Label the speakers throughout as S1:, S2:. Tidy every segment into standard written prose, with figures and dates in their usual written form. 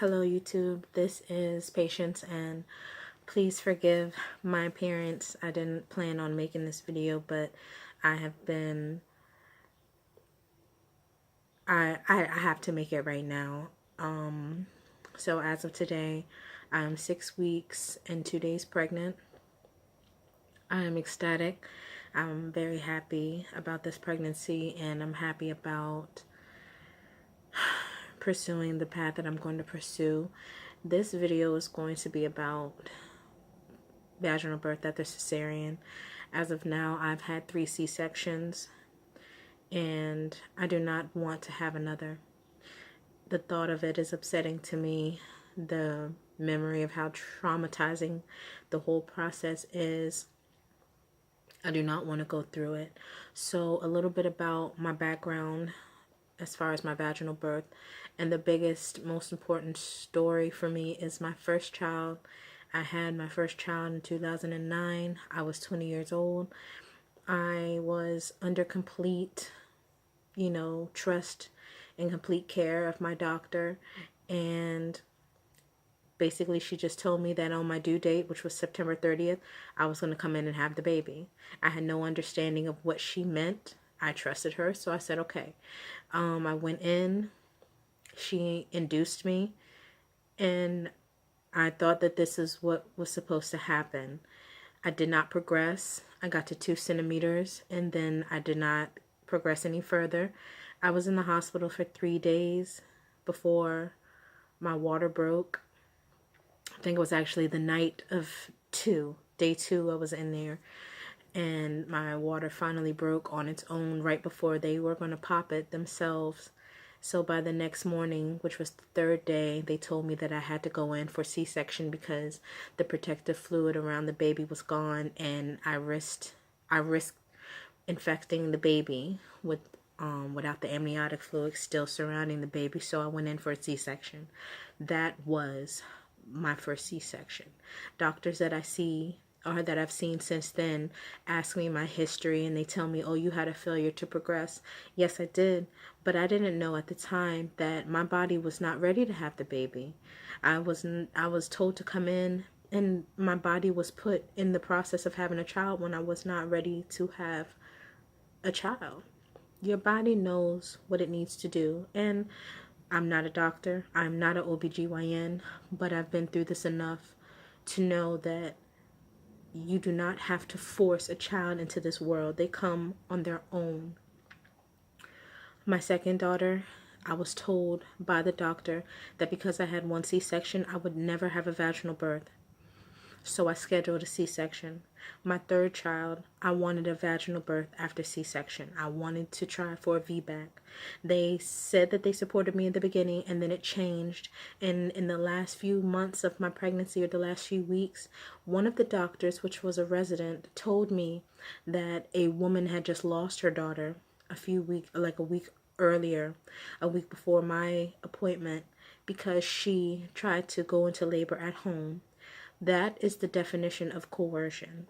S1: Hello YouTube, this is Patience, and please forgive my appearance. I didn't plan on making this video, but I have been I have to make it right now. So as of today, I am 6 weeks and 2 days pregnant. I am ecstatic. I'm very happy about this pregnancy, and I'm happy about pursuing the path that I'm going to pursue. This video is going to be about vaginal birth after cesarean. As of now, I've had 3 C-sections, and I do not want to have another. The thought of it is upsetting to me. The memory of how traumatizing the whole process is. I do not want to go through it. So a little bit about my background as far as my vaginal birth, and the biggest, most important story for me is my first child. I had my first child in 2009. I was 20 years old. I was under complete, trust and complete care of my doctor, and basically she just told me that on my due date, which was September 30th, I was going to come in and have the baby. I had no understanding of what she meant. I trusted her, so I said okay. I went in, she induced me, and I thought that this is what was supposed to happen. I did not progress. I got to 2 centimeters, and then I did not progress any further. I was in the hospital for 3 days before my water broke. I think it was actually the night of day 2 I was in there, and my water finally broke on its own right before they were going to pop it themselves. So by the next morning, which was the 3rd day, they told me that I had to go in for C-section because the protective fluid around the baby was gone, and I risked infecting the baby with without the amniotic fluid still surrounding the baby. So I went in for a C-section. That was my first C-section. Doctors that I see or that I've seen since then ask me my history, and they tell me, oh, you had a failure to progress. Yes, I did, but I didn't know at the time that my body was not ready to have the baby. I was told to come in, and my body was put in the process of having a child when I was not ready to have a child. Your body knows what it needs to do, and I'm not a doctor, I'm not an OBGYN, but I've been through this enough to know that you do not have to force a child into this world. They come on their own. My second daughter, I was told by the doctor that because I had 1 C-section, I would never have a vaginal birth. So I scheduled a C-section. My 3rd child, I wanted a vaginal birth after C-section. I wanted to try for a VBAC. They said that they supported me in the beginning, and then it changed. And in the last few months of my pregnancy, or the last few weeks, one of the doctors, which was a resident, told me that a woman had just lost her daughter a week earlier, a week before my appointment, because she tried to go into labor at home. That is the definition of coercion.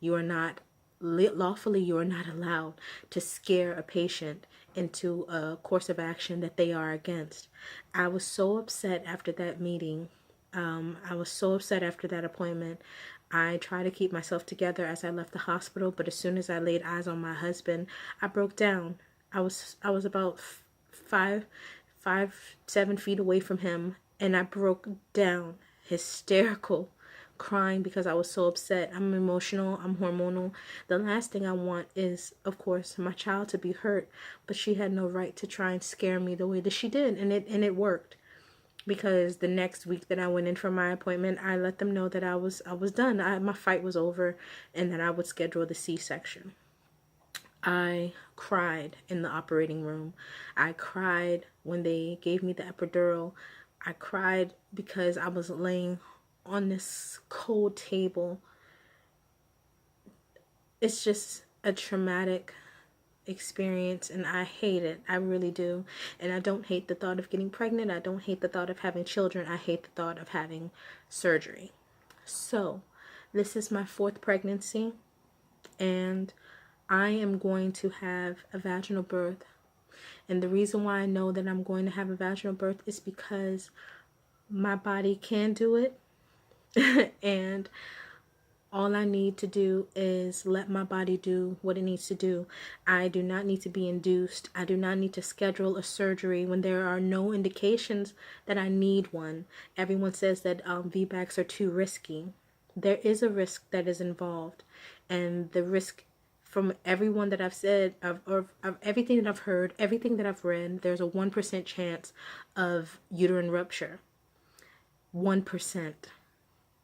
S1: You are not, lawfully, you are not allowed to scare a patient into a course of action that they are against. I was so upset after that meeting. I was so upset after that appointment. I tried to keep myself together as I left the hospital, but as soon as I laid eyes on my husband, I broke down. I was about 7 feet away from him, and I broke down, hysterical, crying because I was so upset. I'm emotional, I'm hormonal. The last thing I want is, of course, my child to be hurt, but she had no right to try and scare me the way that she did, and it worked. Because the next week that I went in for my appointment, I let them know that I was done. My fight was over, and that I would schedule the C-section. I cried in the operating room. I cried when they gave me the epidural. I cried because I was laying on this cold table. It's just a traumatic experience, and I hate it. I really do. And I don't hate the thought of getting pregnant. I don't hate the thought of having children. I hate the thought of having surgery. So this is my 4th pregnancy, and I am going to have a vaginal birth. And the reason why I know that I'm going to have a vaginal birth is because my body can do it. And all I need to do is let my body do what it needs to do. I do not need to be induced. I do not need to schedule a surgery when there are no indications that I need one. Everyone says that VBACs are too risky. There is a risk that is involved. And the risk, from everyone that I've said, of everything that I've heard, everything that I've read, there's a 1% chance of uterine rupture. 1%.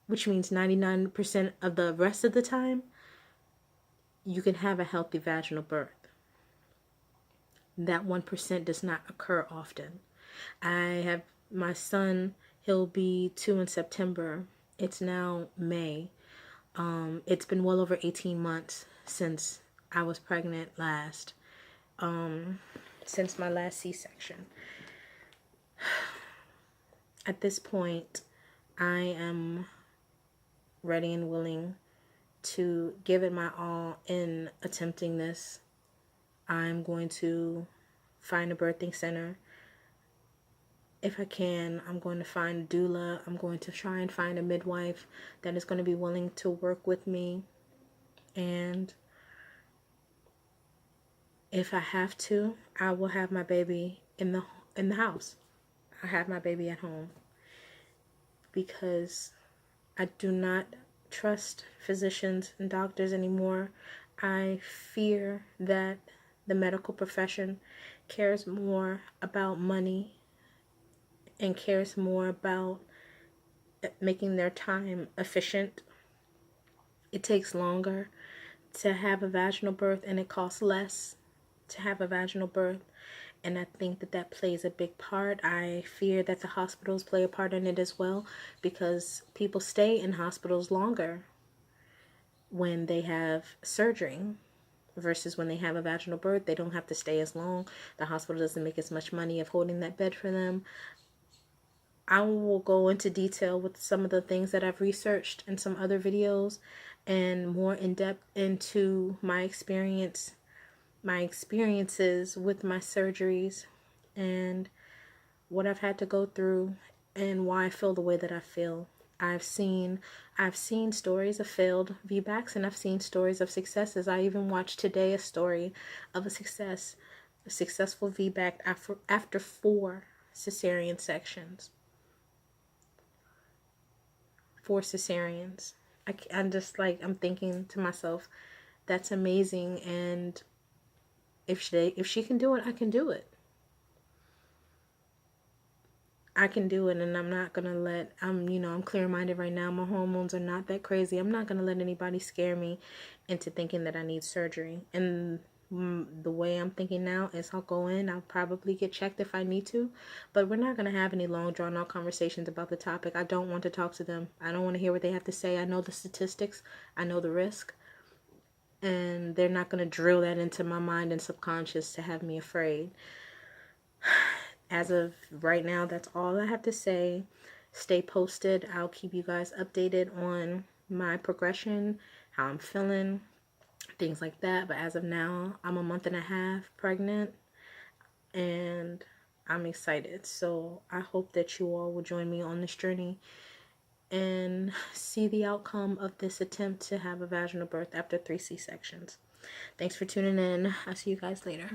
S1: Which means 99% of the rest of the time, you can have a healthy vaginal birth. That 1% does not occur often. I have my son, he'll be 2 in September. It's now May. It's been well over 18 months since I was pregnant last. Since my last C-section. At this point, I am ready and willing to give it my all in attempting this. I'm going to find a birthing center. If I can, I'm going to find a doula. I'm going to try and find a midwife that is going to be willing to work with me. And if I have to, I will have my baby in the house. I have my baby at home. Because I do not trust physicians and doctors anymore. I fear that the medical profession cares more about money and cares more about making their time efficient. It takes longer to have a vaginal birth and it costs less to have a vaginal birth. And I think that that plays a big part. I fear that the hospitals play a part in it as well, because people stay in hospitals longer when they have surgery versus when they have a vaginal birth. They don't have to stay as long. The hospital doesn't make as much money of holding that bed for them. I will go into detail with some of the things that I've researched in some other videos and more in depth into my experiences with my surgeries and what I've had to go through and why I feel the way that I feel. I've seen stories of failed VBACs and I've seen stories of successes. I even watched today a story of a successful VBAC after 4 cesarean sections. 4 cesareans. I'm just like, I'm thinking to myself, that's amazing. And if she can do it, I can do it. I can do it, and I'm not gonna let, I'm clear-minded right now. My hormones are not that crazy. I'm not gonna let anybody scare me into thinking that I need surgery. And the way I'm thinking now is I'll go in, I'll probably get checked if I need to, but we're not gonna have any long drawn-out conversations about the topic. I don't want to talk to them. I don't want to hear what they have to say. I know the statistics. I know the risk. And they're not going to drill that into my mind and subconscious to have me afraid. As of right now, that's all I have to say. Stay posted. I'll keep you guys updated on my progression, how I'm feeling, things like that. But as of now, I'm a month and a half pregnant and I'm excited. So I hope that you all will join me on this journey and see the outcome of this attempt to have a vaginal birth after 3 C-sections. Thanks for tuning in. I'll see you guys later.